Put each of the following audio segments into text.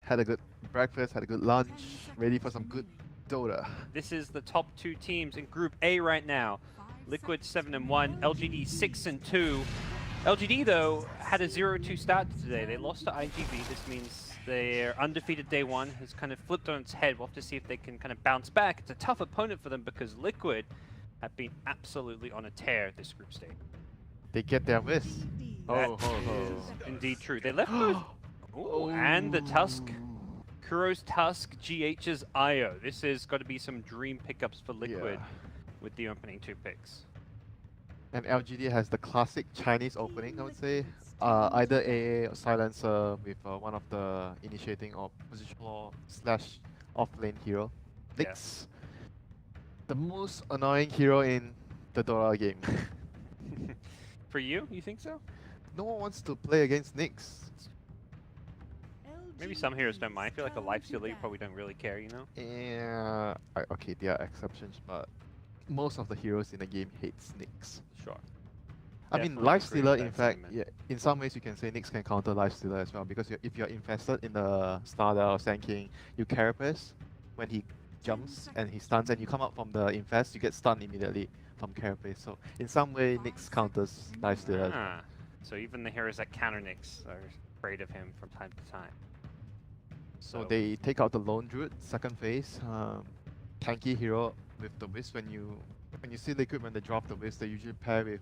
had a good breakfast, had a good lunch, ready for some good Dota. This is the top two teams in Group A right now. Liquid 7-1, LGD 6-2. LGD though had a 0-2 start today. They lost to IGV. This means their undefeated day one has kind of flipped on its head. We'll have to see if they can kind of bounce back. It's a tough opponent for them because Liquid have been absolutely on a tear this group stage. They get their wish. That is indeed true. They left both. Ooh, and the Tusk. Kuro's Tusk, GH's IO. This has got to be some dream pickups for Liquid with the opening 2 picks. And LGD has the classic Chinese opening, I would say. Either AA or Silencer with one of the initiating or positional slash off-lane hero. Nyx, the most annoying hero in the Dota game. For you think so? No one wants to play against Nyx. Maybe some heroes don't mind. I feel like a lifestealer you probably don't really care, you know? Yeah, okay, there are exceptions, but most of the heroes in the game hates Nyx. Sure. I mean, lifestealer, in fact, yeah, in some ways you can say Nyx can counter lifestealer as well, because if you're invested in the Starter or Sand King, you carapace when he jumps and he stuns, and you come out from the infest, you get stunned immediately from carapace. So in some way, Nyx counters lifestealer. Ah, so even the heroes that counter Nyx are afraid of him from time to time. So they take out the Lone Druid, second phase, tanky hero with the Wisp. When you see Liquid, when they drop the Wisp, they usually pair with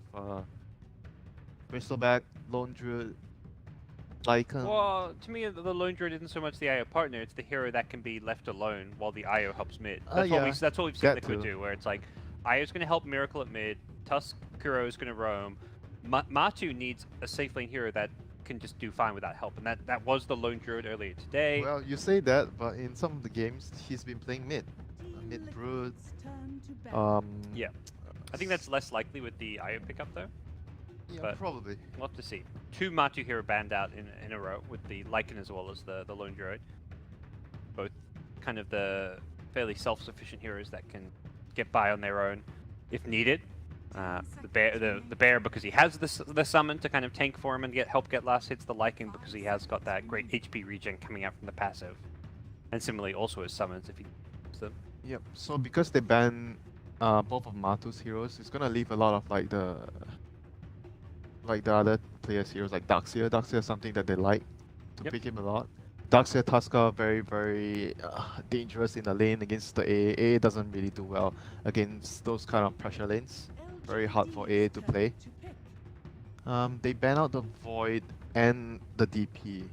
Bristleback, Lone Druid, Lycan. Well, to me, the Lone Druid isn't so much the IO partner, it's the hero that can be left alone while the IO helps mid. That's what we've seen Liquid do, where it's like, IO's going to help Miracle at mid, Tusk Kuro is going to roam, Matu needs a safe lane hero that can just do fine without help, and that was the Lone Druid earlier today. Well, you say that, but in some of the games, he's been playing mid Brood. Yeah, I think that's less likely with the IO pickup though. Yeah, but probably. We'll have to see. 2 Matu hero banned out in a row with the Lycan as well as the Lone Druid. Both kind of the fairly self-sufficient heroes that can get by on their own if needed. The bear because he has the summon to kind of tank for him and help get last hits. The Lycan because he has got that great HP regen coming out from the passive, and similarly also his summons if he uses them. Yep. So because they ban both of Matu's heroes, it's gonna leave a lot of like the other players' heroes like Darkseer. Darkseer is something that they like to pick him a lot. Darkseer, Tusker very very dangerous in the lane against the AA. AA doesn't really do well against those kind of pressure lanes. Very hard for AA to play. They ban out the Void and the DP.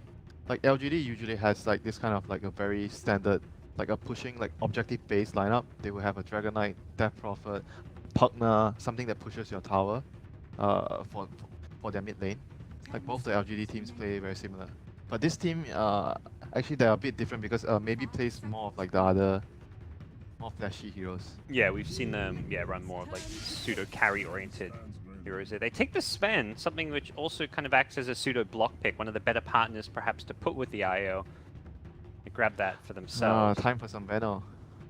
Like LGD usually has like this kind of like a very standard, like a pushing like objective based lineup. They will have a Dragon Knight, Death Prophet, Pugna, something that pushes your tower for their mid lane. Like both the LGD teams play very similar. But this team actually they're a bit different because maybe plays more of like the other more flashy heroes. Yeah, we've seen them run more of like pseudo carry oriented heroes. They take the Sven, something which also kind of acts as a pseudo block pick, one of the better partners perhaps to put with the IO. They grab that for themselves. Time for some Veno.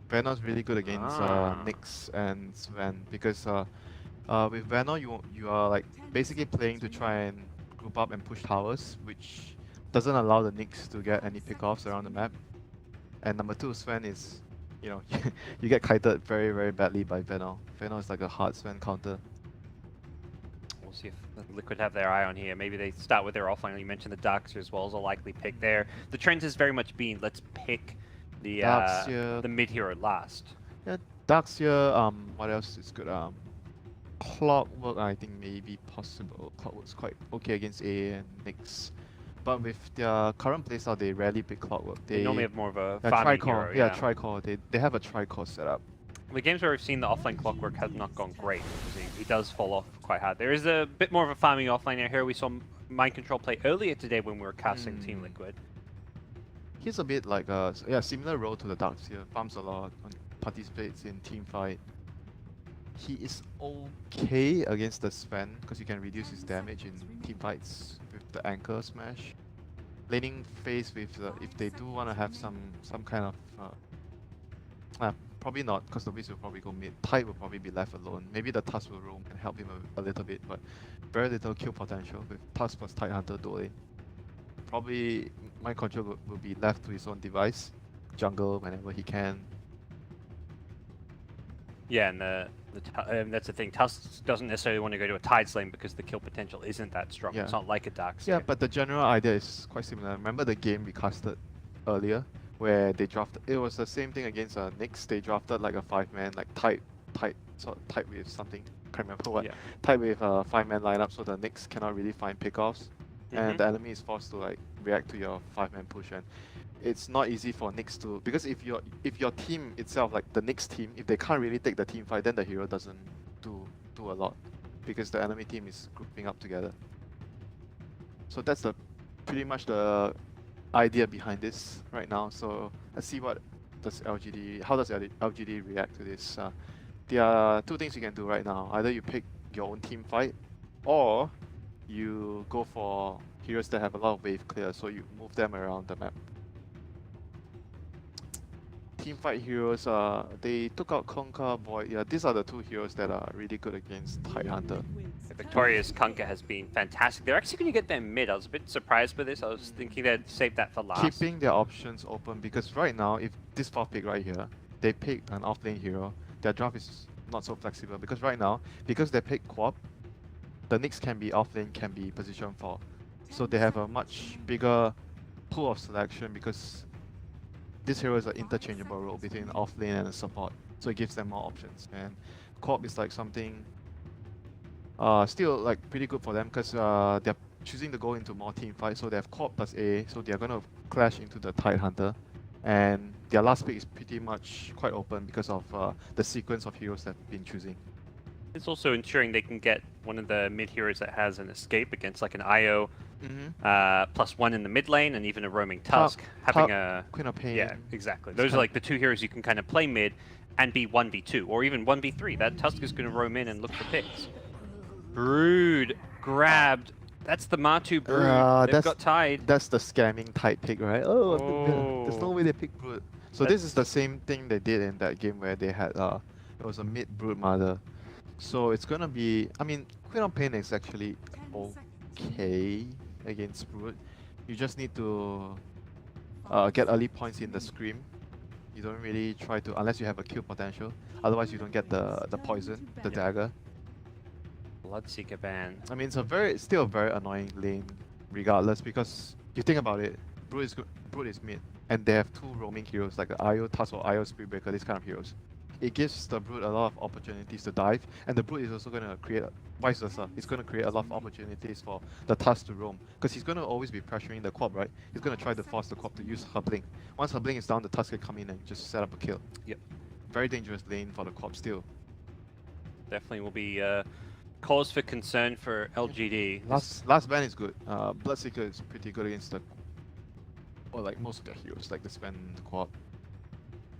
Veno's really good against Nyx and Sven because with Veno you are like basically playing to try and group up and push towers, which doesn't allow the Nyx to get any pickoffs around the map. And number 2, Sven is, you know, you get kited very very badly by Veno. Veno is like a hard Sven counter. We'll see if Liquid have their eye on here. Maybe they start with their offline. You mentioned the Darkseer as well as a likely pick there. The trend has very much been let's pick the mid hero last. Yeah, Darkseer. What else is good? Clockwork, I think maybe possible. Clockwork's quite okay against AA and Nyx. But with their current playstyle, they rarely pick Clockwork. They normally have more of a farming hero. Yeah, Tricore. They have a Tricore setup. The games where we've seen the offlane Clockwork has not gone great because he does fall off quite hard. There is a bit more of a farming offlane here. We saw Mind Control play earlier today when we were casting Team Liquid. He's a bit like similar role to the Darkseer. Farms a lot, participates in team fight. He is okay against the Sven because you can reduce his damage in team fights with the Anchor Smash. Laning phase with if they do want to have some kind of probably not, because the Wiz will probably go mid. Tide will probably be left alone. Maybe the Tusk will roam and help him a little bit, but very little kill potential with Tusk plus Tide Hunter dueling. Probably mind control will be left to his own device, jungle whenever he can. Yeah, and that's the thing. Tusk doesn't necessarily want to go to a Tides lane because the kill potential isn't that strong. Yeah. It's not like a Darkseer. Yeah, but the general idea is quite similar. Remember the game we casted earlier, where they drafted? It was the same thing against Nyx. They drafted like a 5-man, like tight with something. Can't remember what. Yeah. Tight with a 5-man lineup, so the Nyx cannot really find pickoffs, and the enemy is forced to like react to your 5-man push. And it's not easy for Nyx to, because if your team itself, like the Nyx team, if they can't really take the team fight, then the hero doesn't do a lot, because the enemy team is grouping up together. So that's pretty much the idea behind this right now. So let's see how does LGD react to this. There are two things you can do right now. Either you pick your own team fight, or you go for heroes that have a lot of wave clear, so you move them around the map. Team fight heroes, they took out Kunkka, Void. Yeah, these are the two heroes that are really good against Tidehunter. Victoria's Kunkka has been fantastic. They're actually going to get their mid. I was a bit surprised by this. I was thinking they'd save that for last. Keeping their options open, because right now, if this fourth pick right here, they pick an offlane hero, their draft is not so flexible, because right now, because they pick Quap, the Nyx can be offlane, can be position 4. So they have a much bigger pool of selection, because this hero is an interchangeable role between offlane and support. So it gives them more options. And Quap is like something still like pretty good for them, because they're choosing to go into more team fights. So they have Quap plus A, so they're gonna clash into the Tidehunter. And their last pick is pretty much quite open because of the sequence of heroes they've been choosing. It's also ensuring they can get one of the mid heroes that has an escape against like an IO, +1 in the mid lane, and even a roaming Tusk. Having a Queen of Pain. Yeah, exactly. Those are like the two heroes you can kind of play mid and be 1v2, or even 1v3. That Tusk is going to roam in and look for picks. Brood grabbed. That's the Matu Brood. They've got Tide. That's the scamming Tide pick, right? Oh, there's no way they picked Brood. So this is the same thing they did in that game where they had it was a mid Brood Mother. So it's gonna be, I mean, Queen of Pain is actually okay against Brood. You just need to get early points in the Scream. You don't really try to, unless you have a kill potential. Otherwise you don't get the poison, the dagger. Bloodseeker ban. I mean, it's still a very annoying lane, regardless, because you think about it, Brood is mid, and they have two roaming heroes like the IO Tusk or IO Spiritbreaker, these kind of heroes. It gives the Brood a lot of opportunities to dive, and the Brood is also going to create, vice versa, it's going to create a lot of opportunities for the Tusk to roam, because he's going to always be pressuring the Quap, right? He's going to try to force the Quap to use her blink. Once her blink is down, the Tusk can come in and just set up a kill. Yep. Very dangerous lane for the Quap still. Definitely will be cause for concern for LGD. Last ban is good. Bloodseeker is pretty good against or like most of their heroes, like the Sven, the Quap.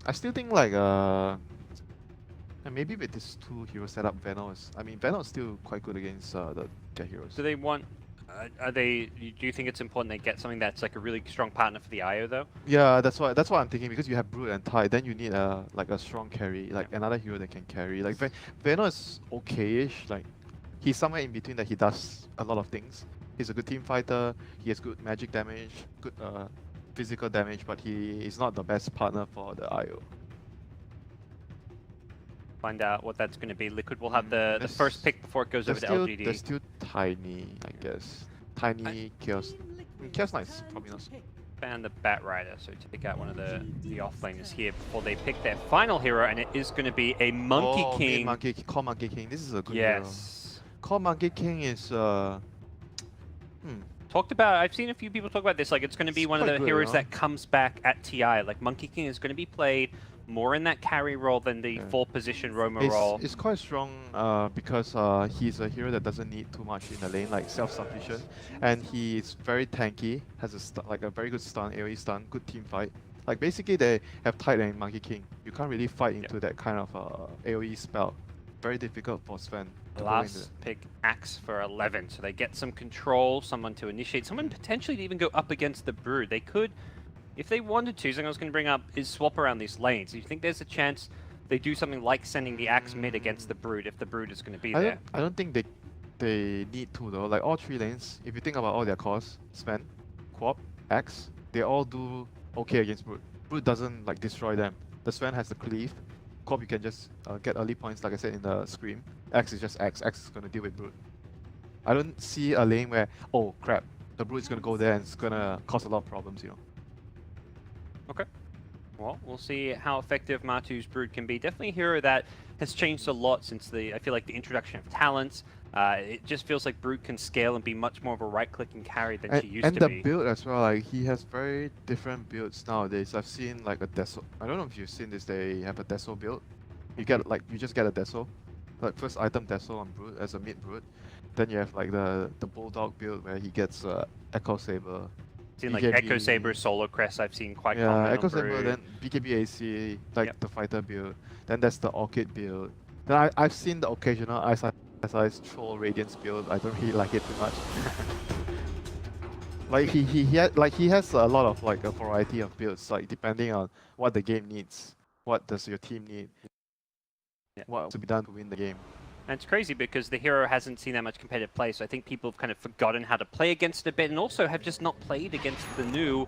I still think like and maybe with this two hero setup, Venom is still quite good against their heroes. Do they want? Do you think it's important they get something that's like a really strong partner for the IO though? Yeah, that's what I'm thinking, because you have Brood and Tide, then you need like a strong carry, like another hero that can carry. Like Venom is okay-ish, like he's somewhere in between that he does a lot of things. He's a good team fighter, he has good magic damage, good physical damage, but he is not the best partner for the IO. Find out what that's going to be. Liquid will have the first pick before it goes over to LGD. They're still tiny, I guess. Tiny Chaos. Chaos Knight's probably not. Found the Bat Rider, so to pick out one of the offlaners here before they pick their final hero, and it is going to be a Monkey King. Call Monkey King. This is a good hero. Call Monkey King is talked about. I've seen a few people talk about this. Like it's going to be one of the heroes that comes back at TI. Like Monkey King is going to be played more in that carry role than the full position roamer role. It's quite strong because he's a hero that doesn't need too much in the lane, like self-sufficient, and he is very tanky. Has a very good stun, AoE stun, good team fight. Like basically they have Tide and Monkey King. You can't really fight into that kind of AoE spell. Very difficult for Sven. Last pick Axe for 11, so they get some control, someone to initiate, someone potentially to even go up against the Brood. They could, if they wanted to, something I was going to bring up is swap around these lanes. Do you think there's a chance they do something like sending the Axe mid against the Brood if the Brood is going to be there? I don't think they need to though. Like all three lanes, if you think about all their cores, Sven, Quap, Axe, they all do okay against Brute. Brute doesn't like destroy them. The Sven has the cleave. Corp you can just get early points like I said in the Scream. X is just X. X is gonna deal with Brute. I don't see a lane where, oh crap, the Brute is gonna go there and it's gonna cause a lot of problems, you know. Okay. Well, we'll see how effective Matu's Brood can be. Definitely a hero that has changed a lot since I feel like the introduction of talents. It just feels like Brood can scale and be much more of a right-clicking carry than she used to be. And the build as well, like he has very different builds nowadays. I've seen like a Deso. I don't know if you've seen this. They have a Deso build. You get like you just get a Deso, like first item Deso on Brood as a mid Brood. Then you have like the Bulldog build where he gets Echo Saber. Seen like Echo Saber, Solo Crest. I've seen quite common. Yeah, Echo Saber, then BKB AC, like the fighter build. Then there's the Orchid build. Then I've seen the occasional Ice Troll Radiance build. I don't really like it too much. Like he has a lot of like a variety of builds, like depending on what the game needs. What does your team need? What to be done to win the game? And it's crazy because the hero hasn't seen that much competitive play, so I think people have kind of forgotten how to play against it a bit, and also have just not played against the new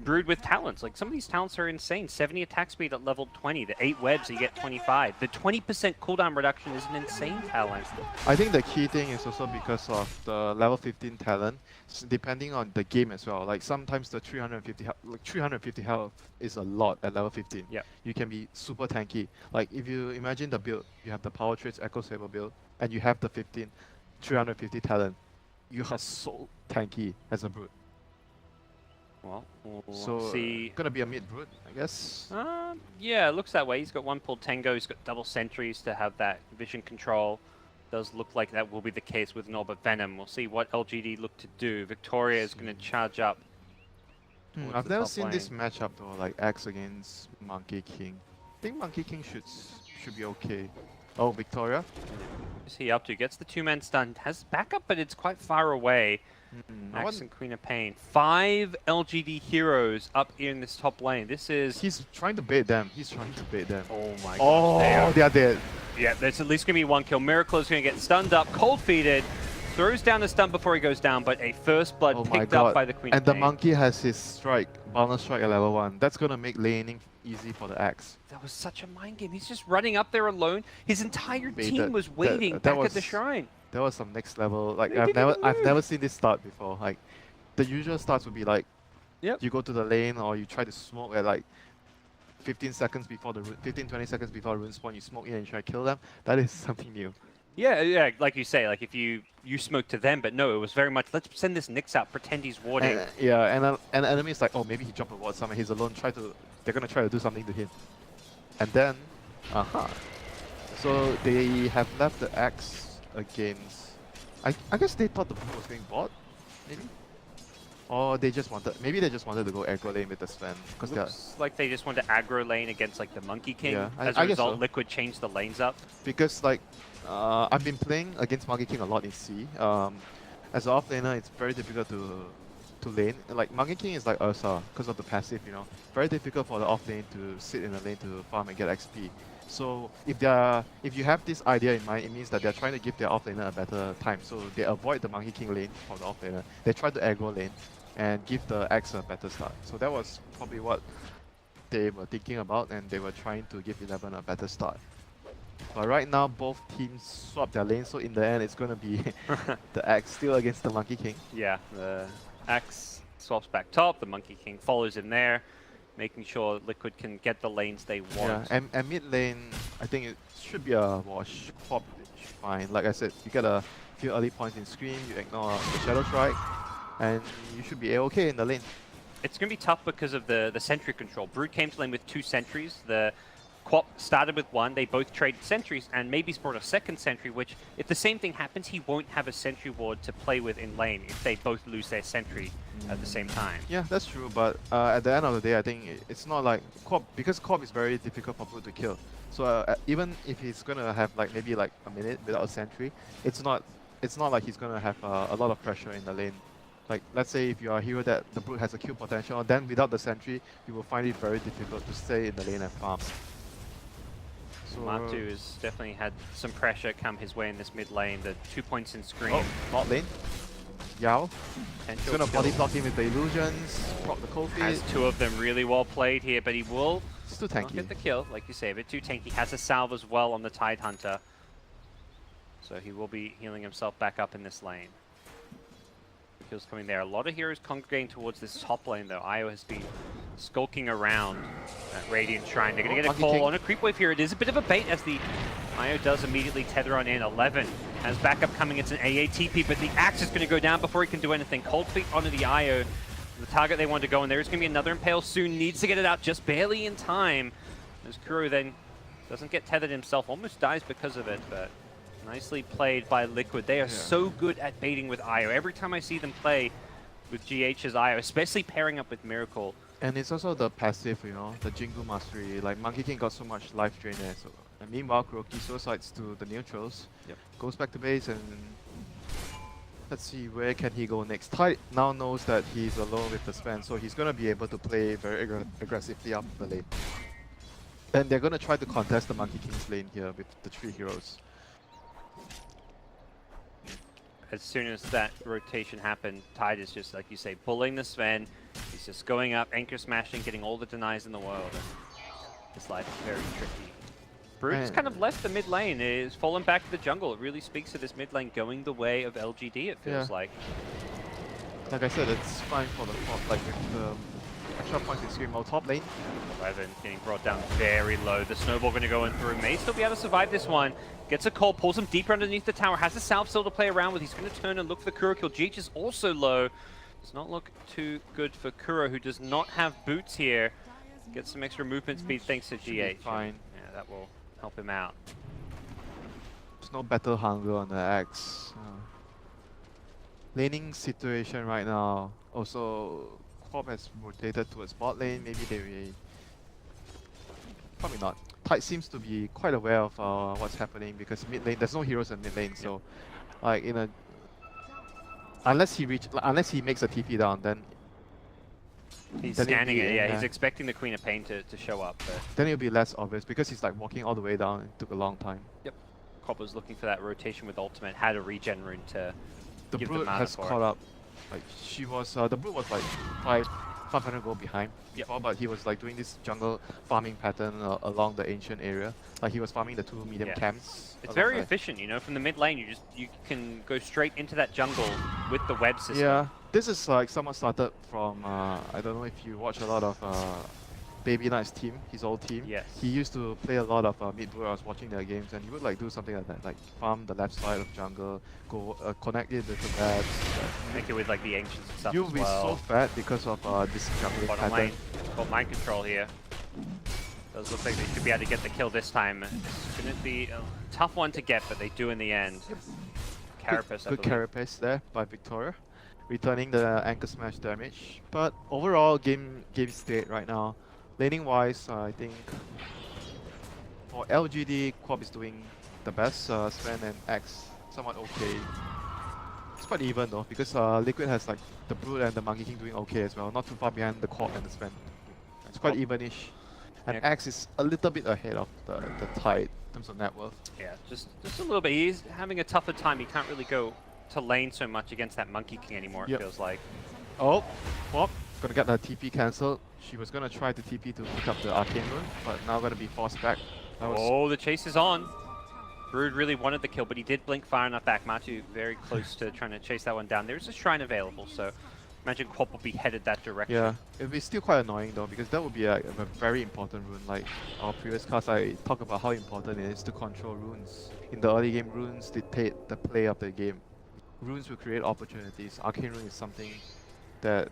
Brood with talents. Like, some of these talents are insane. 70 attack speed at level 20, the 8 webs, you get 25. The 20% cooldown reduction is an insane talent. I think the key thing is also because of the level 15 talent, depending on the game as well. Like, sometimes the 350 health is a lot at level 15. Yeah. You can be super tanky. Like, if you imagine the build, you have the Power Traits Echo Saber build, and you have the 350 talent. You are so tanky as a Brood. Well, we'll so see. Gonna be a mid Brood, I guess. Yeah, it looks that way. He's got one pulled Tango. He's got double sentries to have that vision control. Does look like that will be the case with Norbert Venom. We'll see what LGD look to do. Victoria is going to charge up. I've never seen this matchup though, like X against Monkey King. I think Monkey King should be okay. Oh, Victoria. What's he up to? Gets the 2-man stun. Has backup, but it's quite far away. Max and Queen of Pain. 5 LGD heroes up in this top lane. This is... He's trying to bait them. Oh my god. Oh, they are dead. Yeah, there's at least going to be one kill. Miracle is going to get stunned up, cold-feeded. Throws down the stun before he goes down, but a first blood picked up by the Queen of Pain. And the monkey has his strike, bonus strike at level 1. That's going to make laning easy for the Axe. That was such a mind game. He's just running up there alone. His entire team was waiting back at the shrine. That was some next level. Like I've never seen this start before. Like the usual starts would be like, you go to the lane or you try to smoke at like 20 seconds before the rune spawn. You smoke in and you try to kill them. That is something new. Yeah, like you say, like if you smoke to them, but no, it was very much let's send this Nyx out, pretend he's warding. And an enemy is like, oh, maybe he dropped a ward somewhere. He's alone. They're gonna try to do something to him, and then, so they have left the Axe against. I guess they thought the Blue was going bot, maybe, or they just wanted to go aggro lane with the Sven because looks like they just wanted to aggro lane against like the Monkey King. Yeah, As a result, Liquid changed the lanes up because like. I've been playing against Monkey King a lot in C. As an off laner, it's very difficult to lane. Like Monkey King is like Ursa because of the passive, you know. Very difficult for the off lane to sit in the lane to farm and get XP. So if you have this idea in mind, it means that they're trying to give their off laner a better time. So they avoid the Monkey King lane for the off laner. They try to aggro lane and give the Axe a better start. So that was probably what they were thinking about, and they were trying to give 11 a better start. But right now, both teams swap their lanes, so in the end, it's going to be the Axe still against the Monkey King. Yeah, the Axe swaps back top, the Monkey King follows him there, making sure Liquid can get the lanes they want. Yeah, and mid lane, I think it should be a wash. Pop fine. Like I said, you get a few early points in Scream, you ignore the Shadow Strike, and you should be okay in the lane. It's going to be tough because of the sentry control. Brood came to lane with 2 sentries. The Quap started with 1, they both traded sentries, and maybe brought a second sentry, which, if the same thing happens, he won't have a sentry ward to play with in lane if they both lose their sentry at the same time. Yeah, that's true, but at the end of the day, I think it's not like Quap, because Quap is very difficult for Brood to kill. So even if he's gonna have like maybe like a minute without a sentry, it's not like he's gonna have a lot of pressure in the lane. Like, let's say if you are a hero that the Brood has a kill potential, then without the sentry, you will find it very difficult to stay in the lane and farm. So Matu has definitely had some pressure come his way in this mid lane. The 2 points in Scream. Oh, not lane. Yao. And He's gonna body block him with the illusions, proc the cold feet. Has two of them really well played here, but he will It's too not tanky. get the kill, like you say, a bit too tanky. Has a salve as well on the Tide Hunter. So he will be healing himself back up in this lane. Kills coming there. A lot of heroes congregating towards this top lane though. Io has been skulking around that Radiant Shrine. They're going to get a call on a creep wave here. It is a bit of a bait as the Io does immediately tether on in. 11 has backup coming. It's an AATP, but the axe is going to go down before he can do anything. Cold feet onto the Io. The target they want to go, and there's going to be another Impale soon. Needs to get it out just barely in time. As Kuro then doesn't get tethered himself. Almost dies because of it, but nicely played by Liquid. They are so good at baiting with Io. Every time I see them play with GH's Io, especially pairing up with Miracle. And it's also the passive, you know, the Jingu Mastery. Like, Monkey King got so much life drain there. So, and meanwhile, Kuroki suicides to the neutrals. Goes back to base and let's see where can he go next. Tide now knows that he's alone with the Sven, so he's going to be able to play very aggressively up the lane. And they're going to try to contest the Monkey King's lane here with the 3 heroes. As soon as that rotation happened, Tide is just, like you say, pulling the Sven. He's just going up, anchor smashing, getting all the denies in the world. His life is very tricky. Brood's kind of left the mid lane, is fallen back to the jungle. It really speaks to this mid lane going the way of LGD, it feels like. Like I said, it's fine for the top, like with the extra points in Screamo top lane. 11 getting brought down very low. The snowball going to go in through. May still be able to survive this one. Gets a call, pulls him deeper underneath the tower. Has a salve still to play around with. He's going to turn and look for the Kuro kill. GH is also low. Does not look too good for Kuro, who does not have boots here. Gets some extra movement speed thanks to GH. Fine. Yeah, that will help him out. There's no battle hunger on the Axe. Laning situation right now. Also, Quab has rotated towards bot lane. Maybe they will. Probably not. Tide seems to be quite aware of what's happening because mid lane, there's no heroes in mid lane, so like in a unless he makes a TP down, then he's scanning it. Yeah, he's expecting the Queen of Pain to show up, but then it'll be less obvious because he's like walking all the way down. It took a long time. Yep. Quab was looking for that rotation with ultimate, had a regen rune to the give Brood the mana has for caught up. Like she was, the Brood was like 500 gold behind before, but he was like doing this jungle farming pattern along the ancient area. Like he was farming the 2 medium camps. It's very efficient, you know. From the mid lane, you can go straight into that jungle with the web system. Yeah, this is like someone started from. I don't know if you watch a lot of Baby Knight's team, his old team. Yes. He used to play a lot of mid where I was watching their games, and he would like do something like that, like farm the left side of jungle, go connect it with the labs. Make it with like the ancients and stuff. You'll as be well. so fat because of this jungling Bottom pattern. lane, got mind control here. Does look like they should be able to get the kill this time. It's going to be a tough one to get, but they do in the end. Carapace, Good carapace there by Victoria, returning the anchor smash damage. But overall, game state right now, laning wise, I think for LGD, Quab is doing the best. Sven and X somewhat okay. It's quite even though because Liquid has like the Brood and the Monkey King doing okay as well, not too far behind the Quab and the Sven. It's quite evenish. And Axe is a little bit ahead of the Tide in terms of net worth. Yeah, just a little bit. He's having a tougher time. He can't really go to lane so much against that Monkey King anymore, it feels like. Oh, Quab gonna get her TP cancelled. She was gonna try to TP to pick up the Arcane Rune, but now gonna be forced back. Oh, the chase is on. Brood really wanted the kill, but he did blink far enough back. Matu very close to trying to chase that one down. There's a shrine available, so imagine Quab will be headed that direction. Yeah, it'll be still quite annoying though, because that would be a very important rune. Like our previous cast, I talk about how important it is to control runes. In the early game, runes dictate the play of the game. Runes will create opportunities. Arcane Rune is something that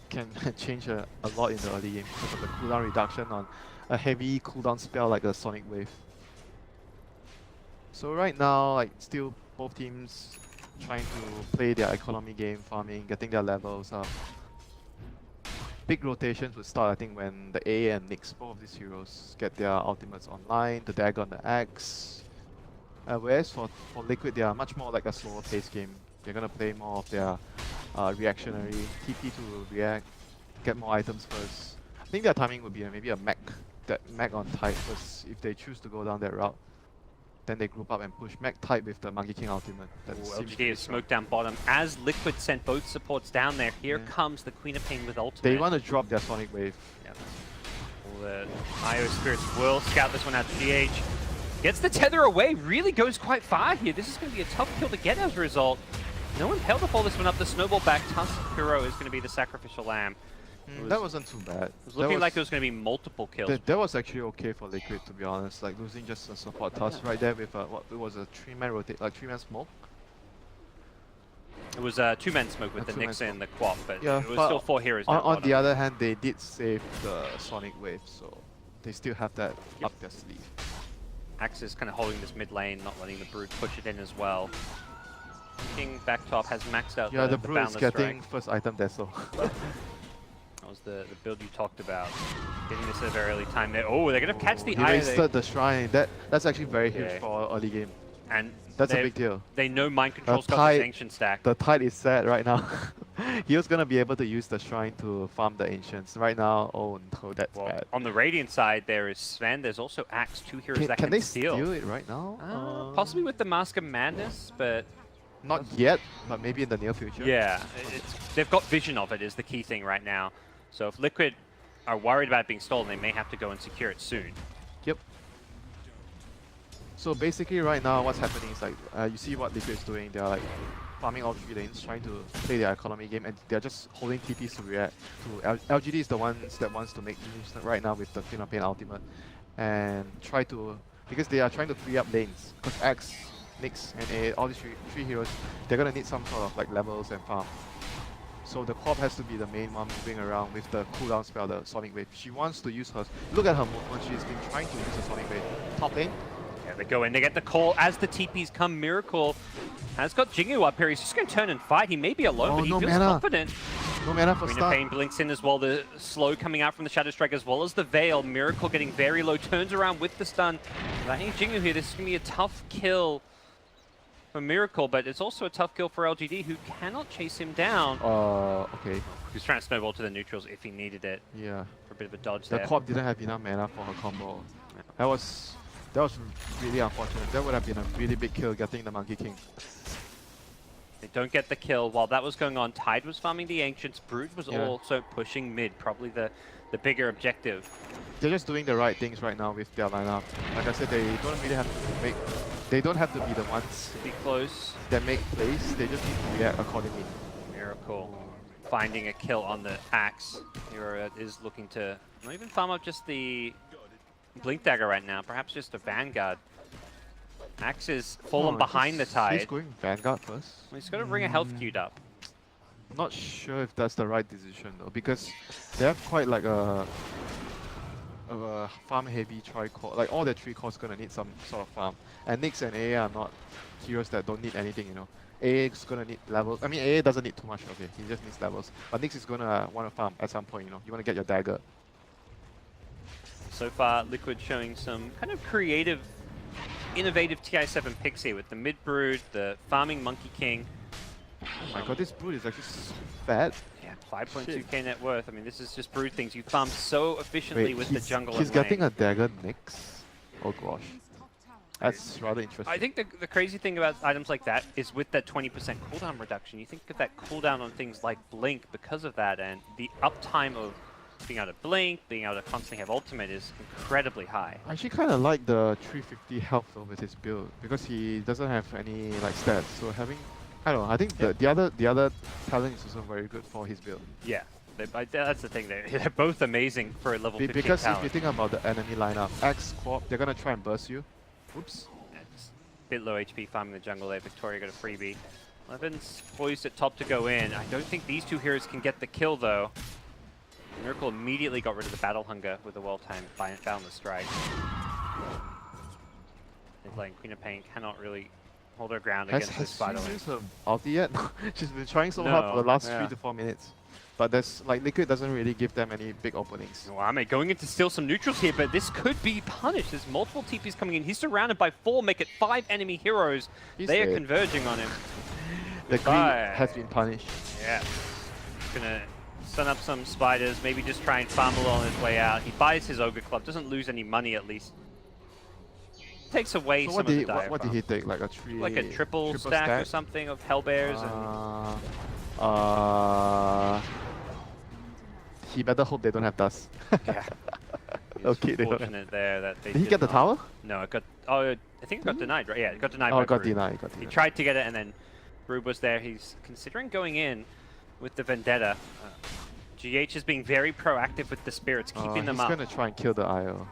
can change a lot in the early game because of the cooldown reduction on a heavy cooldown spell like a Sonic Wave. So right now, like still both teams trying to play their economy game, farming, getting their levels up. Big rotations would start, I think, when the A and Nyx, both of these heroes, get their ultimates online, the dagger on the axe. Whereas for Liquid, they are much more like a slower paced game. They're gonna play more of their reactionary TP to react, get more items first. I think their timing would be maybe a mech on Tide first if they choose to go down that route. Then they group up and push Mac tight with the Monkey King ultimate. That Ooh, seems LGD pretty is strong. smoked down bottom. As Liquid sent both supports down there, here Yeah. comes the Queen of Pain with ultimate. They want to drop their Sonic Wave. Yep. Well, the IO Spirits will scout this one out to GH. Gets the tether away, really goes quite far here. This is going to be a tough kill to get as a result. No one held to follow this one up. The snowball back. Tuskuro is going to be the sacrificial lamb. That wasn't too bad. It was looking like it was going to be multiple kills. That was actually okay for Liquid, to be honest. Like losing just a support Tusk right there with what it was a 3-man rotate, like 3-man smoke. It was a 2-man smoke with A the 2-man Nix and the smoke. Quap, but Yeah, it was but still 4 heroes down On the bottom. other hand, they did save the Sonic Wave, so they still have that up their sleeve. Axe is kind of holding this mid lane, not letting the Brood push it in as well. King back top has maxed out Yeah, the the Brood is Boundless getting Strike. first item Deso. That was the build you talked about. Getting this at a very early time there. Oh, they're going to catch the He eye. wasted the shrine. That's actually very huge Yeah. for early game. And That's a they've- big deal. They know Mind Control's got tide- this ancient stack. The tide is set right now. He was gonna be able to use the shrine to farm the ancients. Right now, oh no, that's Well, bad. on the Radiant side, there is Sven. There's also Axe, 2 heroes that Can they steal. steal it right now? Possibly with the Mask of Madness, but Not yet, but maybe in the near future. yeah, they've got vision of it is the key thing right now. So if Liquid are worried about it being stolen, they may have to go and secure it soon. Yep. So basically right now what's happening is like, you see what Liquid is doing, they're like farming all 3 lanes, trying to play their economy game, and they're just holding TPs to react to LGD is the ones that wants to make moves right now with the Queen of Pain ultimate. And try to, because they are trying to free up lanes, because Axe, Nyx and A, all these three heroes, they're gonna need some sort of like levels and farm. So the Quap has to be the main one moving around with the cooldown spell, the Sonic Wave. She wants to use her, look at her movement, she's been trying to use the Sonic Wave. Top lane, Yeah, they go in, they get the call as the TPs come. Miracle has got Jingu up here. He's just going to turn and fight. He may be alone, Oh, but he no feels mana. confident. no mana for Queen of start. Pain blinks in as well. The slow coming out from the Shadow Strike as well as the Veil. Miracle getting very low, turns around with the stun. Landing Jingu here, this is going to be a tough kill for Miracle, but it's also a tough kill for LGD, who cannot chase him down. Okay, He's trying to snowball to the neutrals if he needed it yeah. for a bit of a dodge The there. Quap didn't have enough mana for her combo. That was really unfortunate. That would have been a really big kill getting the Monkey King. They don't get the kill. While that was going on, Tide was farming the Ancients. Brood was Yeah. also pushing mid, probably the bigger objective. They're just doing the right things right now with their lineup. Like I said, they don't really have to make. They don't have to be the ones Be close. that make plays. They just need to react accordingly. Miracle finding a kill on the Axe. Hero is looking to not even farm up just the Blink Dagger right now, perhaps just a Vanguard. Axe is fallen Oh, behind the he's Tide. going Vanguard first. He's got to bring a health queued up. Not sure if that's the right decision though, because they have quite like a farm heavy tri-core. Like all their 3 cores gonna need some sort of farm. And Nyx and AA are not heroes that don't need anything, you know. AA is gonna need levels. I mean, AA doesn't need too much, okay. He just needs levels. But Nyx is gonna want to farm at some point, you know. You want to get your dagger. So far, Liquid showing some kind of creative, innovative TI7 picks here with the mid Brood, the farming Monkey King. Oh my god, this Brood is actually so fat. Yeah, 5.2k net worth. I mean, this is just Brood things. You farm so efficiently with the jungle he's and lane. getting a dagger Nyx. Oh gosh. That's rather interesting. I think the crazy thing about items like that is with that 20% cooldown reduction, you think of that cooldown on things like Blink because of that, and the uptime of being able to Blink, being able to constantly have ultimate is incredibly high. I actually kind of like the 350 health though with his build because he doesn't have any like stats. So having, I don't know. I think the other talent is also very good for his build. Yeah, that's the thing. They're both amazing for a level 15 Because talent. if you think about the enemy lineup, Axe, Quap, they're gonna try and burst you. Oops. It's a bit low HP farming the jungle there. Victoria got a freebie. Levin's poised at top to go in. I don't think these 2 heroes can get the kill though. Miracle immediately got rid of the battle hunger with a well-timed Boundless Strike. Mid lane Queen of Pain cannot really hold her ground against this Has battle she lane. used her ulti yet? She's been trying so hard for the last 3 to 4 minutes. But there's like Liquid doesn't really give them any big openings. Wame going in to steal some neutrals here, but this could be punished. There's multiple TPs coming in. He's surrounded by 4, make it 5 enemy heroes. He's They are dead. converging on him. The greed Goodbye. has been punished. Yeah. Gonna stun up some spiders, maybe just try and farm along his way out. He buys his Ogre Club, doesn't lose any money at least. takes away So some what of the did he, dive. what did he take? Like a Like a triple stack or something of Hellbears and... He better hope they don't have dust. Yeah. Okay, they don't. Fortunate there that they Did he get the not. tower? No, it got... Oh, I think it got denied, right? Yeah, it got denied Oh, by it got Brute. denied. He tried to get it, and then Brute was there. He's considering going in with the Vendetta. GH is being very proactive with the Spirits, keeping them up. He's going to try and kill the IO.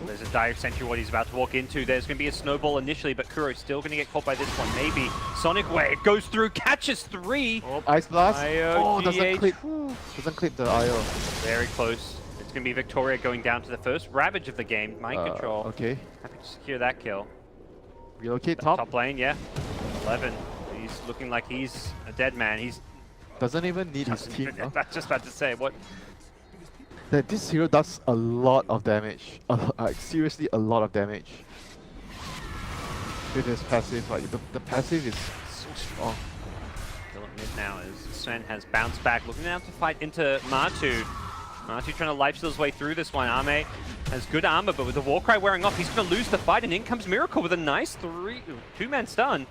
There's a dire sentry what he's about to walk into. There's going to be a snowball initially, but Kuro's still going to get caught by this one. Maybe Sonic Wave goes through, catches 3. Oh, Ice Blast. IO, doesn't clip the IO. Very close. It's going to be Victoria going down to the first Ravage of the game. Mind control. Okay. Happy to secure that kill. Relocate top. Top lane, yeah. 11. He's looking like he's a dead man. He's doesn't even need his team. I was just about to say, what? That this hero does a lot of damage. Like seriously, a lot of damage. With his passive, like the passive is so strong. Still at mid now as Sven has bounced back, looking now to fight into Martu. Martu trying to lifesteal his way through this one. Ame has good armor, but with the Warcry wearing off, he's going to lose the fight, and in comes Miracle with a nice 2-man stun.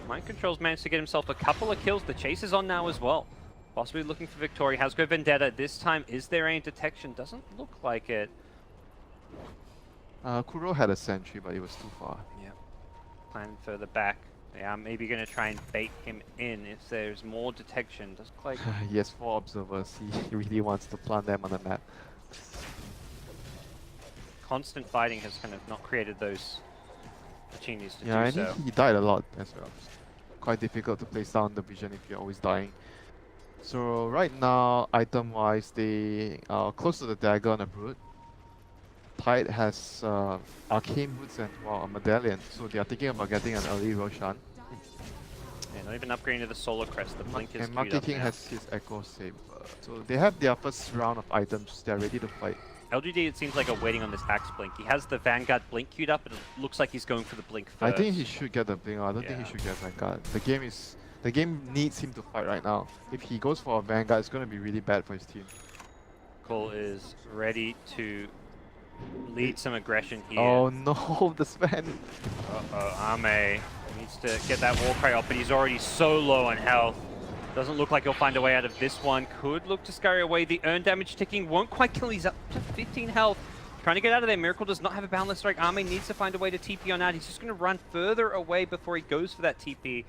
Mind Control's managed to get himself a couple of kills. The chase is on now as well. Possibly looking for Victoria. Has go Vendetta. This time, is there any detection? Doesn't look like it. Kuro had a sentry, but it was too far. Yeah. Plan further back. Yeah, maybe going to try and bait him in if there's more detection. Doesn't look like... He has 4 observers. He really wants to plant them on the map. Constant fighting has kind of not created those opportunities to do and so. he died a lot as well. It's quite difficult to place down the vision if you're always dying. So right now, item-wise, they are close to the dagger on a Brute. Tide has arcane boots and a medallion, so they are thinking about getting an early Roshan. Yeah, not even upgrading to the Solar Crest. The blink is and Monkey King has his Echo Saber. So they have their first round of items. They're ready to fight. LGD, it seems like, are waiting on this Axe Blink. He has the Vanguard Blink queued up, but it looks like he's going for the Blink first. I think he should get the Blink. I don't think he should get Vanguard. The game needs him to fight right now. If he goes for a Vanguard, it's going to be really bad for his team. Cole is ready to lead some aggression here. Oh no, the Sven. Uh-oh, Ame needs to get that Warcry up, but he's already so low on health. Doesn't look like he'll find a way out of this one. Could look to scurry away. The earn damage ticking won't quite kill. He's up to 15 health. Trying to get out of there. Miracle does not have a Boundless Strike. Ame needs to find a way to TP on out. He's just going to run further away before he goes for that TP.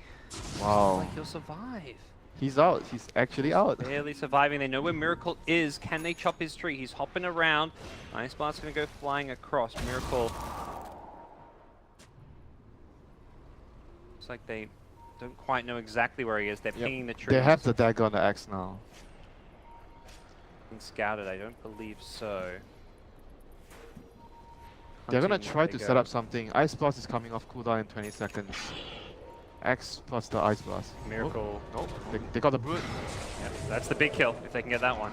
Wow. Like he'll survive. He's out. He's actually out. Barely surviving. They know where Miracle is. Can they chop his tree? He's hopping around. Ice Blast's going to go flying across. Miracle. Looks like they don't quite know exactly where he is. They're pinging the trees. They have the dagger on the axe now. Been scouted? I don't believe so. They're gonna try to set up something. Ice Blast is coming off cooldown in 20 seconds. X plus the Ice Blast. Miracle. Oh, they got the Brute. Yep, that's the big kill, if they can get that one.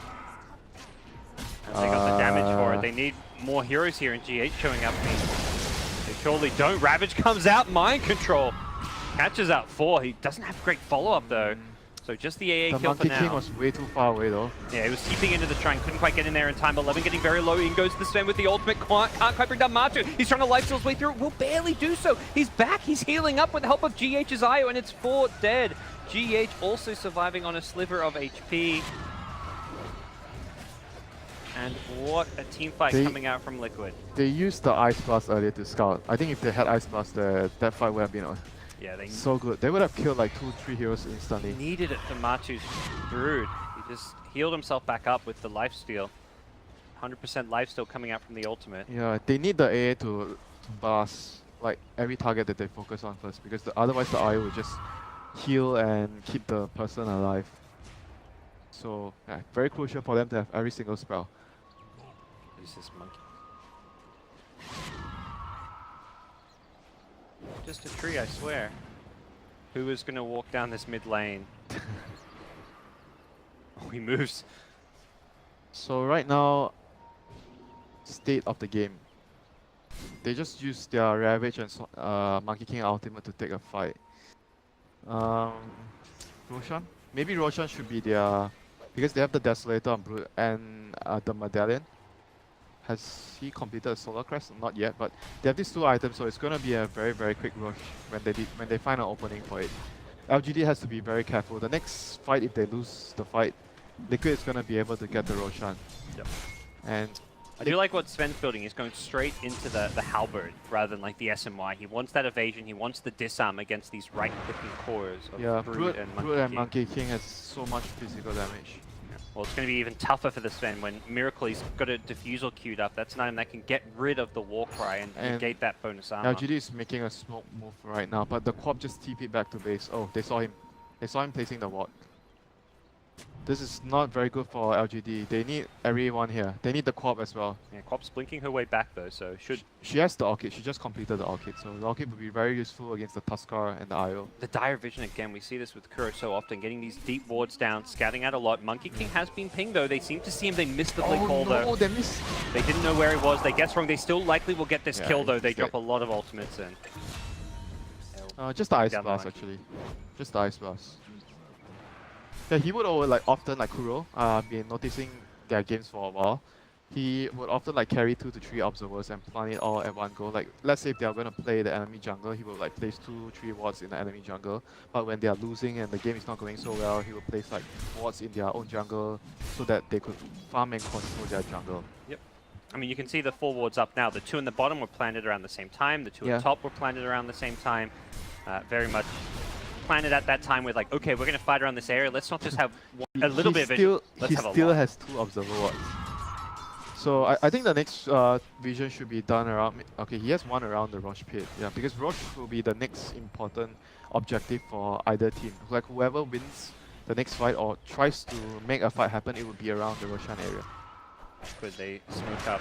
And they got the damage for it. They need more heroes here, and GH showing up. They surely don't. Ravage comes out, Mind Control. Catches out 4. He doesn't have great follow-up, though. So just the AA kill for now. The Monkey King was way too far away, though. Yeah, he was seeping into the shrine. Couldn't quite get in there in time. 11 getting very low. In goes the Sven with the ultimate. Can't quite bring down Martu. He's trying to lifesteal his way through. Will barely do so. He's back. He's healing up with the help of GH's IO, and it's 4 dead. GH also surviving on a sliver of HP. And what a team fight coming out from Liquid. They used the Ice Blast earlier to scout. I think if they had Ice Blast, that fight would have been so good. They would have killed like 2-3 heroes instantly. Needed it for Martu's Brood. He just healed himself back up with the lifesteal. 100% lifesteal coming out from the ultimate. Yeah, they need the AA to blast like every target that they focus on first, because otherwise the IO will just heal and keep the person alive. So yeah, very crucial for them to have every single spell. Who's this monkey? Just a tree, I swear. Who is going to walk down this mid lane? Oh, he moves. So right now, state of the game. They just use their Ravage and Monkey King ultimate to take a fight. Roshan? Maybe Roshan should be their... Because they have the Desolator on Brute and the Medallion. Has he completed a Solar Crest? Not yet, but they have these 2 items, so it's gonna be a very, very quick rush when they find an opening for it. LGD has to be very careful. The next fight, if they lose the fight, Liquid is gonna be able to get the Roshan. Yep. And I do like what Sven's building. He's going straight into the halberd rather than like the SMY. He wants that evasion. He wants the disarm against these right-clicking cores of Brood and Monkey King has so much physical damage. Well, it's going to be even tougher for the Sven when Miracle, he's got a diffusal queued up. That's an item that can get rid of the Warcry and negate that bonus armor. LGD is making a smoke move right now, but the Quap just TP'd back to base. Oh, they saw him. They saw him placing the ward. This is not very good for LGD. They need everyone here. They need the Quap as well. Yeah, Quap's blinking her way back though, so should... She has the Orchid. She just completed the Orchid, so the Orchid would be very useful against the Tuskar and the IO. The dire vision again, we see this with Kuro so often, getting these deep wards down, scouting out a lot. Monkey King has been pinged though. They seem to see him. They missed the blink call though. They missed. They didn't know where he was. They guessed wrong. They still likely will get this kill though. They drop a lot of ultimates in. Just the Ice Blast actually. Just the Ice Blast. Yeah, he would often like Kuro, been noticing their games for a while. He would often like carry 2 to 3 observers and plant it all at one go. Like let's say if they are gonna play the enemy jungle, he would like place 2-3 wards in the enemy jungle. But when they are losing and the game is not going so well, he would place like wards in their own jungle so that they could farm and control their jungle. Yep. I mean, you can see the 4 wards up now. The 2 in the bottom were planted around the same time. The 2 at the top were planted around the same time. Very much planted at that time with like, okay, we're gonna fight around this area. Let's not just have a little bit of vision. Let's have a lot. He still has 2 observer wards. So I think the next vision should be done around... Okay, he has 1 around the Roche pit. Yeah, because Roche will be the next important objective for either team. Like whoever wins the next fight or tries to make a fight happen, it will be around the Roshan area. Could they smoke up?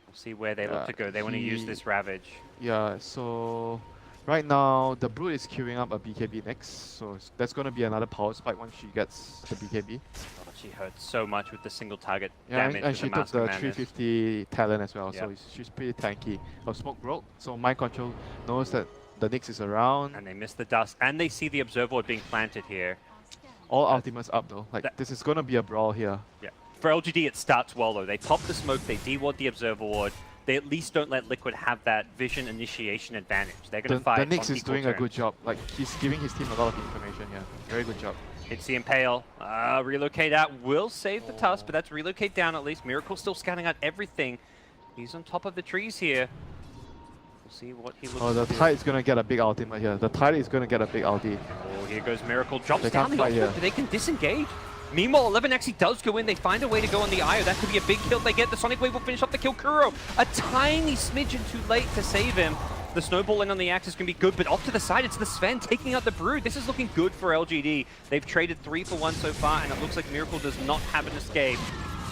We'll see where they look to go. They want to use this Ravage. Yeah, so... Right now, the Brood is queuing up a BKB next, so that's going to be another power spike once she gets the BKB. Oh, she hurts so much with the single target damage. And she took the Madness. 350 talent as well, so she's pretty tanky. Her smoke broke, so Mind Control knows that the Nyx is around. And they miss the dust, and they see the Observer Ward being planted here. All ultimates up though, like this is going to be a brawl here. Yeah. For LGD, it starts well though. They pop the smoke, they de-ward the Observer Ward. They at least don't let Liquid have that vision initiation advantage. They're going to fight The Nyx is doing a good job. Like, he's giving his team a lot of information here. Very good job. Hits the Impale. Relocate out will save the Tusk, but that's relocate down at least. Miracle still scouting out everything. He's on top of the trees here. We'll see what he looks like. Oh, the Tide is going to get a big ultimate here. The Tide is going to get a big ulti. Oh, here goes Miracle. Drops down the ultimate, but they can disengage. Meanwhile, 11 actually does go in. They find a way to go on the IO. That could be a big kill. They get the Sonic Wave will finish off the kill. Kuro, a tiny smidgen too late to save him. The snowball in on the axe is going to be good, but off to the side, it's the Sven taking out the Brood. This is looking good for LGD. They've traded 3 for 1 so far, and it looks like Miracle does not have an escape.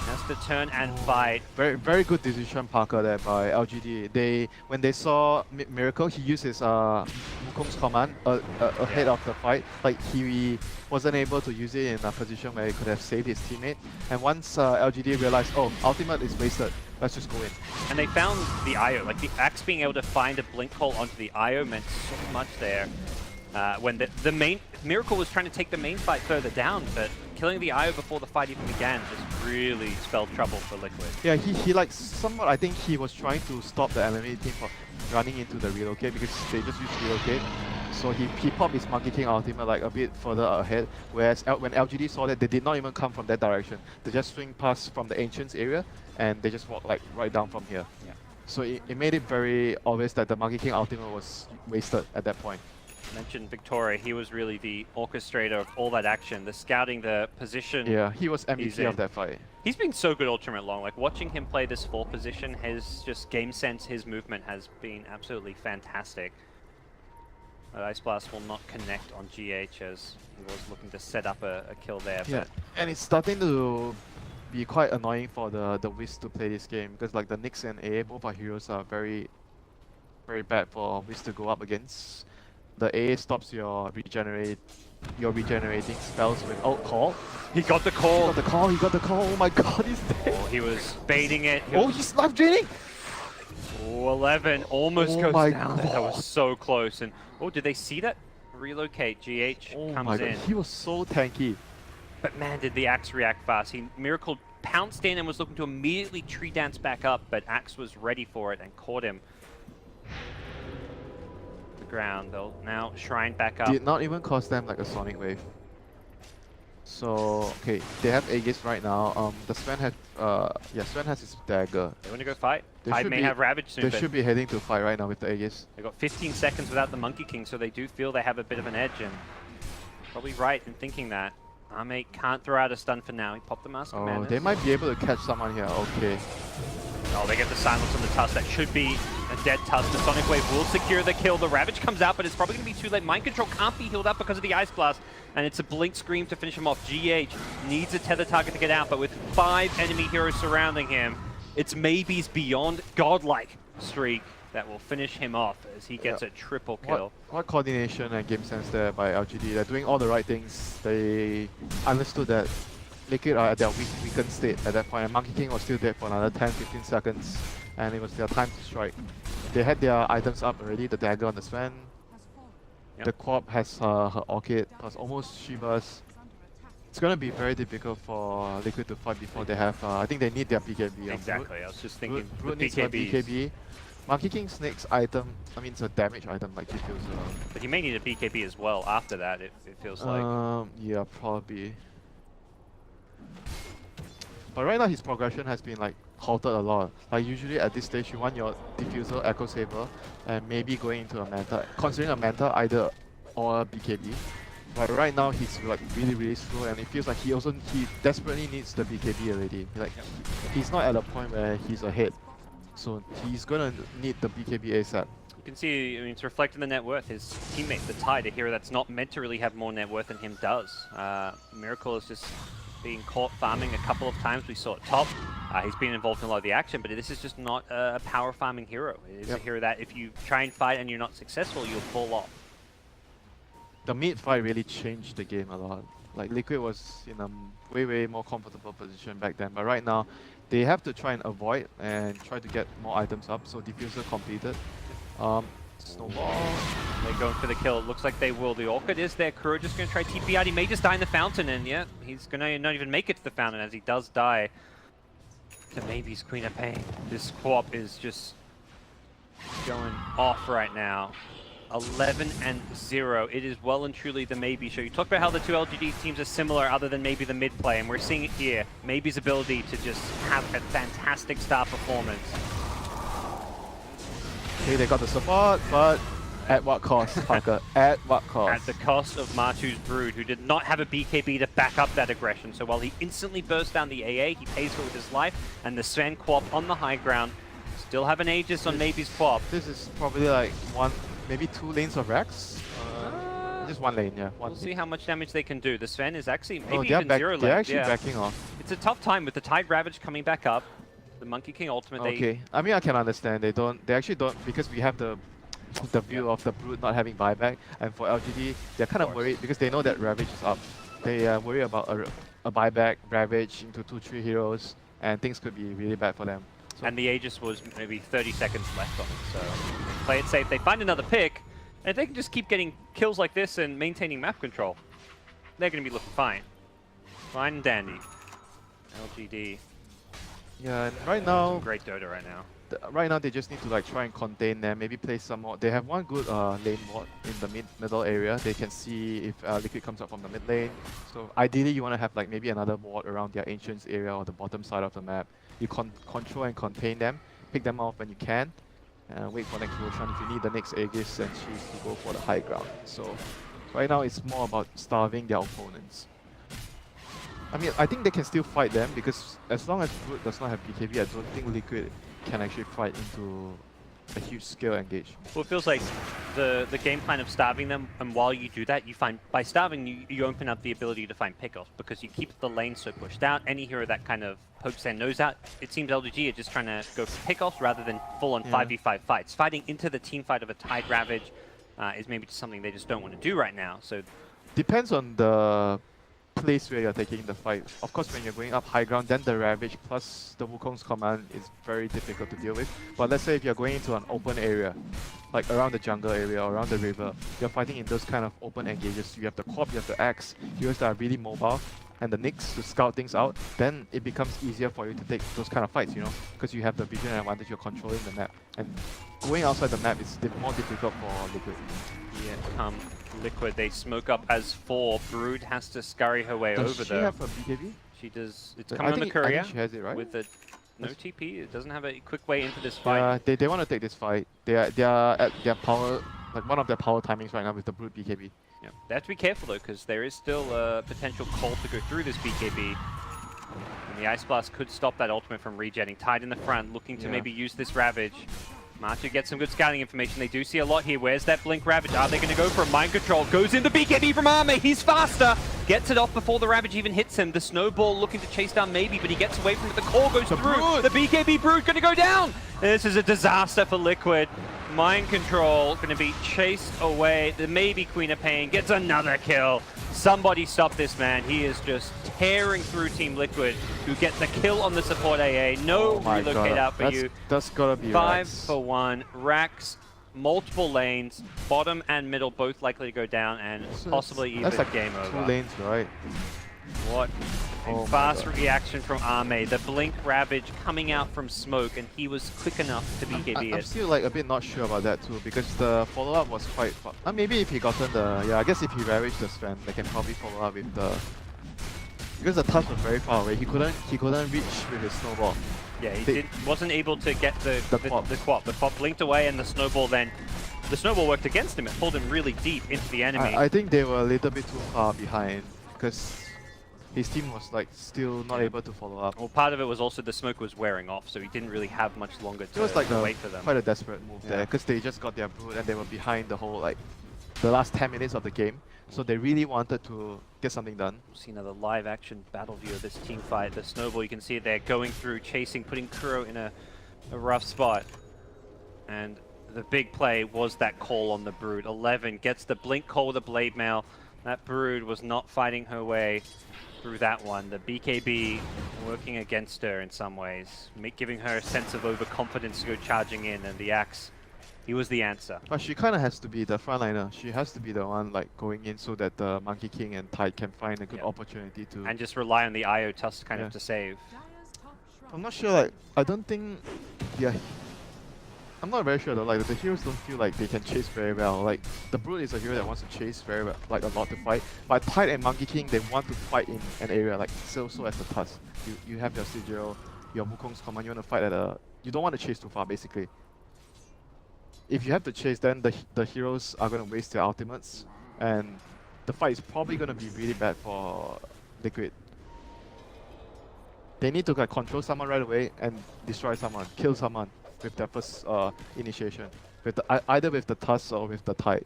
Has to turn and fight. Very good decision, Parker, there by LGD. When they saw Miracle, he used his Wukong's command ahead of the fight. Like, he wasn't able to use it in a position where he could have saved his teammate. And once LGD realized, oh, ultimate is wasted, let's just go in. And they found the IO. Like, the Axe being able to find a blink hole onto the IO meant so much there. When the main Miracle was trying to take the main fight further down, but killing the IO before the fight even began just really spelled trouble for Liquid. Yeah, he like somewhat, I think he was trying to stop the enemy team from running into the relocate because they just used relocate. So he popped his Monkey King ultimate like a bit further ahead, whereas when LGD saw that, they did not even come from that direction. They just swing past from the Ancients area and they just walk like right down from here. Yeah. So it made it very obvious that the Monkey King ultimate was wasted at that point. Mentioned Victoria, he was really the orchestrator of all that action, the scouting, the position. Yeah, he was MVP of that fight. He's been so good all tournament long. Like, watching him play this 4 position, his just game sense, his movement has been absolutely fantastic. But Ice Blast will not connect on GH as he was looking to set up a kill there. Yeah, and it's starting to be quite annoying for the Wisp to play this game because like the Nyx and A, both our heroes are very bad for Wisp to go up against. The A stops your regenerating spells with ult call. He got the call. He got the call. Oh my god, he's dead. Oh, he was baiting it. He's life draining. Oh, 11 almost goes down. That was so close. And did they see that? Relocate. GH comes in. He was so tanky. But man, did the Axe react fast. Miracle pounced in and was looking to immediately tree dance back up, but Axe was ready for it and caught him. The ground, they'll now shrine back up. Did not even cost them like a sonic wave. So okay, they have Aegis right now. The Sven has Sven has his dagger. They want to go fight. They Tide should may be- have Ravage soon. They should be heading to fight right now with the Aegis. They got 15 seconds without the Monkey King, so they do feel they have a bit of an edge, and probably right in thinking that. Ame can't throw out a stun for now. He popped the Mask of Oh, Madness. they might be able to catch someone here. Okay. Oh, they get the silence on the Tusk. That should be a dead Tusk. The Sonic Wave will secure the kill. The Ravage comes out, but it's probably going to be too late. Mind Control can't be healed up because of the Ice Blast, and it's a Blink Scream to finish him off. GH needs a tether target to get out, but with 5 enemy heroes surrounding him, it's Maybe's beyond godlike streak that will finish him off as he gets a triple kill. What coordination and game sense there by LGD. They're doing all the right things. They understood that Liquid are at their weakened state at that point, and Monkey King was still dead for another 10-15 seconds, and it was their time to strike. They had their items up already, the dagger on the Sven. Yep. The Quap has her Orchid, plus almost Shivas. It's going to be very difficult for Liquid to fight before they have, I think they need their BKB. Exactly, I was just thinking Brute with needs her BKBs. BKB. Monkey King's next item, I mean it's a damage item like Diffuser. But he may need a BKB as well after that, it feels like. Yeah, probably. But right now his progression has been like halted a lot. Like usually at this stage you want your Diffuser, Echo Saber, and maybe going into a Manta. Considering a Manta either or a BKB. But right now he's like really slow, and it feels like he desperately needs the BKB already. Like he's not at a point where he's ahead. So he's gonna need the BKB ASAP. You can see, I mean, it's reflecting the net worth. His teammate, the Tide, a hero that's not meant to really have more net worth than him does. Miracle is just being caught farming a couple of times. We saw it top. He's been involved in a lot of the action, but this is just not a power farming hero. It is a hero that if you try and fight and you're not successful, you'll fall off. The mid fight really changed the game a lot. Like Liquid was in a way more comfortable position back then, but right now they have to try and avoid and try to get more items up. So Diffuser completed. Snowball. They're going for the kill. Looks like they will. The Orchid is there. Kuro just going to try TP out. He may just die in the fountain, and yeah, he's going to not even make it to the fountain as he does die to Maybe's Queen of Pain. This Quap is just going off right now. 11-0. It is well and truly the Maybe show. You talked about how the two LGD teams are similar other than maybe the mid play, and we're seeing it here. Maybe's ability to just have a fantastic star performance. Okay, they got the support, but at what cost, Parker? At what cost? At the cost of Martu's Brood, who did not have a BKB to back up that aggression. So while he instantly bursts down the AA, he pays for it with his life, and the Sven Quap on the high ground still have an Aegis on Maybe's Quap. This is probably like maybe 2 lanes of Rex? Just 1 lane, yeah. We'll see how much damage they can do. The Sven is actually maybe they're even 0 lane. They're actually backing off. It's a tough time with the Tide Ravage coming back up. The Monkey King ultimate. Okay, I mean I can understand. They actually don't, because we have the view of the Brood not having buyback, and for LGD they're kind of worried because they know that Ravage is up. They worry about a buyback, Ravage into 2-3 heroes, and things could be really bad for them. So and the Aegis was maybe 30 seconds left on it, so play it safe. They find another pick, and if they can just keep getting kills like this and maintaining map control, they're going to be looking fine. Fine and dandy. LGD. yeah, and right now, Great Dota right now. right now they just need to like try and contain them, maybe play some more. They have one good lane ward in the middle area. They can see if Liquid comes up from the mid lane. So ideally you want to have like maybe another ward around their Ancients area or the bottom side of the map. You control and contain them, pick them off when you can, and wait for next Roshan if you need the next Aegis and choose to go for the high ground. So right now it's more about starving their opponents. I mean, I think they can still fight them because as long as Brood does not have BKB, I don't think Liquid can actually fight into a huge scale engage. Well, it feels like the game plan of starving them, and while you do that, you find by starving you open up the ability to find pickoffs because you keep the lane so pushed out. Any hero that kind of pokes their nose out, it seems LGD are just trying to go for pickoffs rather than full-on 5v5 fights. Fighting into the team fight of a Tide Ravage is maybe just something they just don't want to do right now. So depends on the place where you're taking the fight. Of course, when you're going up high ground, then the Ravage plus the Wukong's command is very difficult to deal with. But let's say if you're going into an open area, like around the jungle area or around the river, you're fighting in those kind of open engages. You have the Quap, you have the Axe, heroes that are really mobile. and the Knicks to scout things out, then it becomes easier for you to take those kind of fights, you know, because you have the vision advantage, you're controlling the map. And going outside the map is more difficult for Liquid. Yeah, Liquid, they smoke up as 4. Brood has to scurry her way over Does there. she have a BKB? She does. It's coming on the courier. I think she has it, right? With the no TP, it doesn't have a quick way into this fight. Yeah, they want to take this fight. They are at their power, like one of their power timings right now with the Brood BKB. Yeah. They have to be careful though, because there is still a potential call to go through this BKB. And the Ice Blast could stop that ultimate from regenning. Tied in the front, looking to maybe use this Ravage. Matu gets some good scouting information. They do see a lot here. Where's that Blink Ravage? Are they going to go for a Mind Control? Goes into BKB from Arme. He's faster. Gets it off before the Ravage even hits him. The Snowball looking to chase down maybe, but he gets away from it. The call goes through. Brood. The BKB Brood going to go down. This is a disaster for Liquid. Mind Control going to be chased away. The maybe Queen of Pain gets another kill. Somebody stop this man. He is just tearing through Team Liquid, who get the kill on the support AA. No relocate out for you. That's gotta be 5 for 1. Rax, multiple lanes, bottom and middle both likely to go down, and So possibly even that's like game over. 2 lanes, right? What a fast reaction from Arme. The Blink Ravage coming out from smoke, and he was quick enough to BKB I'm it. still like a bit not sure about that too, because the follow-up was quite fun. Maybe if he gotten the, I guess if he ravaged the strand, they can probably follow up with the, because the tusk was very far away, he couldn't reach with his snowball. Yeah, he wasn't able to get the quap. The quap blinked away, and the snowball worked against him. It pulled him really deep into the enemy. I think they were a little bit too far behind, because his team was like still not able to follow up. Well, part of it was also the smoke was wearing off, so he didn't really have much longer to, It was like to wait for them. quite a desperate move there, because they just got their Brood and they were behind the whole, like, the last 10 minutes of the game. So they really wanted to get something done. We'll see another live action battle view of this team fight. The Snowball, you can see it there, going through, chasing, putting Kuro in a rough spot. And the big play was that call on the Brood. 11 gets the blink call with a Blade Mail. That Brood was not fighting her way through that one. The BKB working against her in some ways, giving her a sense of overconfidence to go charging in, and the Axe, he was the answer. But she kind of has to be the frontliner. She has to be the one like going in so that the Monkey King and Tide can find a good opportunity to... And just rely on the IO tusk kind of to save. I'm not sure, like, I don't think... I'm not very sure though, like the heroes don't feel like they can chase very well. Like the Brood is a hero that wants to chase very well, like a lot to fight. But Tide and Monkey King, they want to fight in an area, like so as the Tusk. You have your Sigil, your Wukong's command, you want to fight at a... You don't want to chase too far basically. If you have to chase, then the heroes are going to waste their ultimates, and the fight is probably going to be really bad for Liquid. They need to like, control someone right away and destroy someone, kill someone with their first initiation, with either with the Tusk or with the Tide.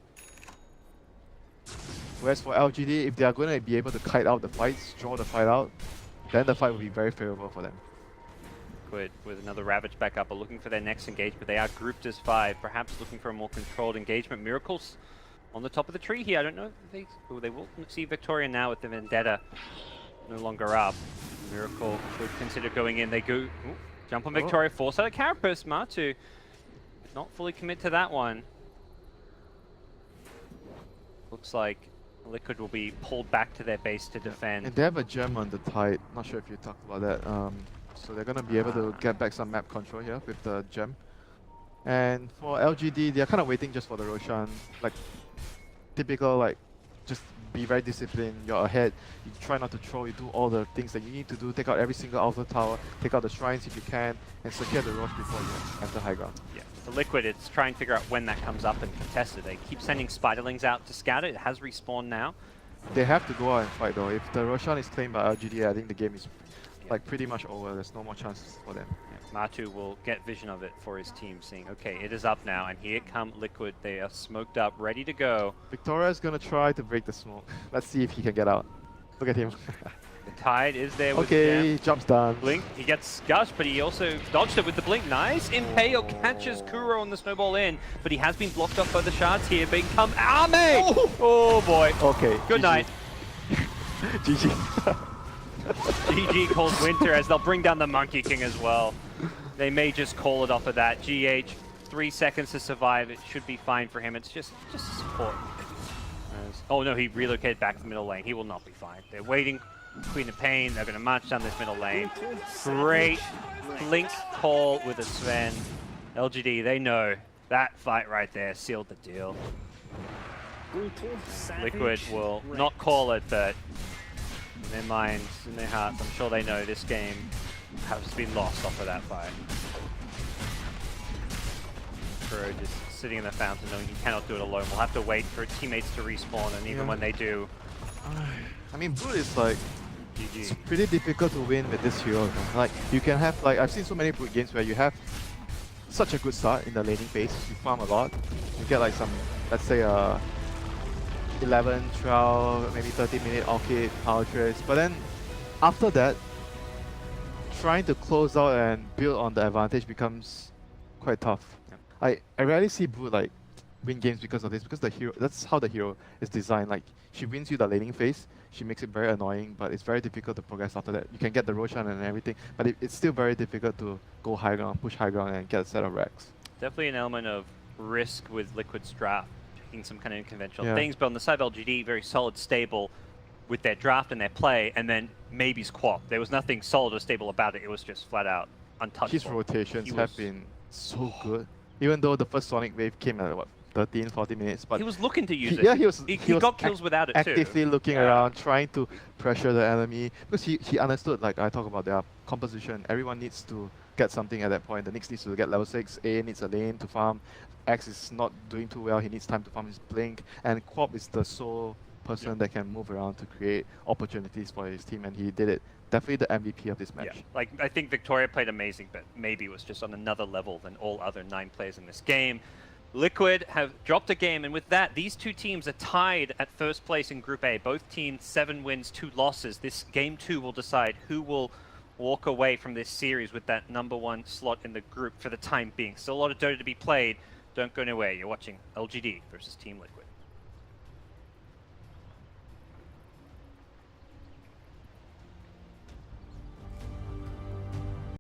Whereas for LGD, if they are going to be able to kite out the fights, draw the fight out, then the fight will be very favorable for them. With another Ravage back up, are looking for their next engagement. They are grouped as 5, perhaps looking for a more controlled engagement. Miracles on the top of the tree here. I don't know if they will see Victoria now with the Vendetta no longer up. Miracle should consider going in. They go jump on Victoria, force out a Carapace. Matu not fully commit to that one. Looks like Liquid will be pulled back to their base to defend. And they have a gem on the Tide. Not sure if you talked about that. So they're gonna be able to get back some map control here with the gem. And for LGD, they're kind of waiting just for the Roshan. Like typical, like just be very disciplined. You're ahead. You try not to throw. You do all the things that you need to do. Take out every single alpha tower. Take out the shrines if you can, and secure the Rosh before you enter high ground. Yeah, for Liquid, it's try and figure out when that comes up and contest it. They keep sending Spiderlings out to scout it. It has respawned now. They have to go out and fight though. If the Roshan is claimed by LGD, I think the game is like pretty much over. There's no more chances for them. Yeah, Matu will get vision of it for his team, seeing, okay, it is up now, and here come Liquid. They are smoked up, ready to go. Victoria is gonna try to break the smoke. Let's see if he can get out. Look at him. The Tide is there with okay, jumps down. Blink, he gets Gush, but he also dodged it with the Blink. Nice. Impale catches Kuro on the snowball in, but he has been blocked off by the shards here. But come Arme! Oh boy. Okay. Good GG. night. GG. GG calls Winter as they'll bring down the Monkey King as well. They may just call it off of that. GH, 3 seconds to survive. It should be fine for him. It's just support. Oh no, he relocated back to the middle lane. He will not be fine. They're waiting Queen of Pain. They're going to march down this middle lane. Great blink call with a Sven. LGD, they know that fight right there sealed the deal. Liquid will not call it, but in their minds, in their hearts, I'm sure they know this game has been lost off of that fight. Pro just sitting in the fountain knowing he cannot do it alone. We'll have to wait for teammates to respawn, and even when they do... I mean, Brute is like... GG. It's pretty difficult to win with this hero. Like, you can have, like, I've seen so many Brute games where you have such a good start in the laning phase. You farm a lot. You get like some, let's say, 11, 12, maybe 30-minute Orchid, Power Trace. But then, after that, trying to close out and build on the advantage becomes quite tough. I rarely see Brute like win games because of this, because the hero, that's how the hero is designed. Like, she wins you the laning phase, she makes it very annoying, but it's very difficult to progress after that. You can get the Roshan and everything, but it's still very difficult to go high ground, push high ground, and get a set of racks. Definitely an element of risk with Liquid's draft, taking some kind of unconventional things, but on the side of LGD, very solid, stable with their draft and their play, and then maybe's Quap. There was nothing solid or stable about it, it was just flat out untouchable. His rotations have been so good. Even though the first Sonic wave came at what, 13, 40 minutes, but he was looking to use it. Yeah, he got kills without it too. Actively looking around, trying to pressure the enemy, because he understood, like I talk about their composition. Everyone needs to get something at that point. The Nyx needs to get level 6, A needs a lane to farm, X is not doing too well, he needs time to farm his blink, and Quap is the sole person that can move around to create opportunities for his team, and he did it. Definitely the MVP of this match. Yeah. Like, I think Victoria played amazing, but maybe was just on another level than all other 9 players in this game. Liquid have dropped a game, and with that, these two teams are tied at first place in Group A. Both teams 7 wins, 2 losses. This game 2 will decide who will walk away from this series with that #1 slot in the group for the time being. Still a lot of Dota to be played. Don't go anywhere. You're watching LGD versus Team Liquid.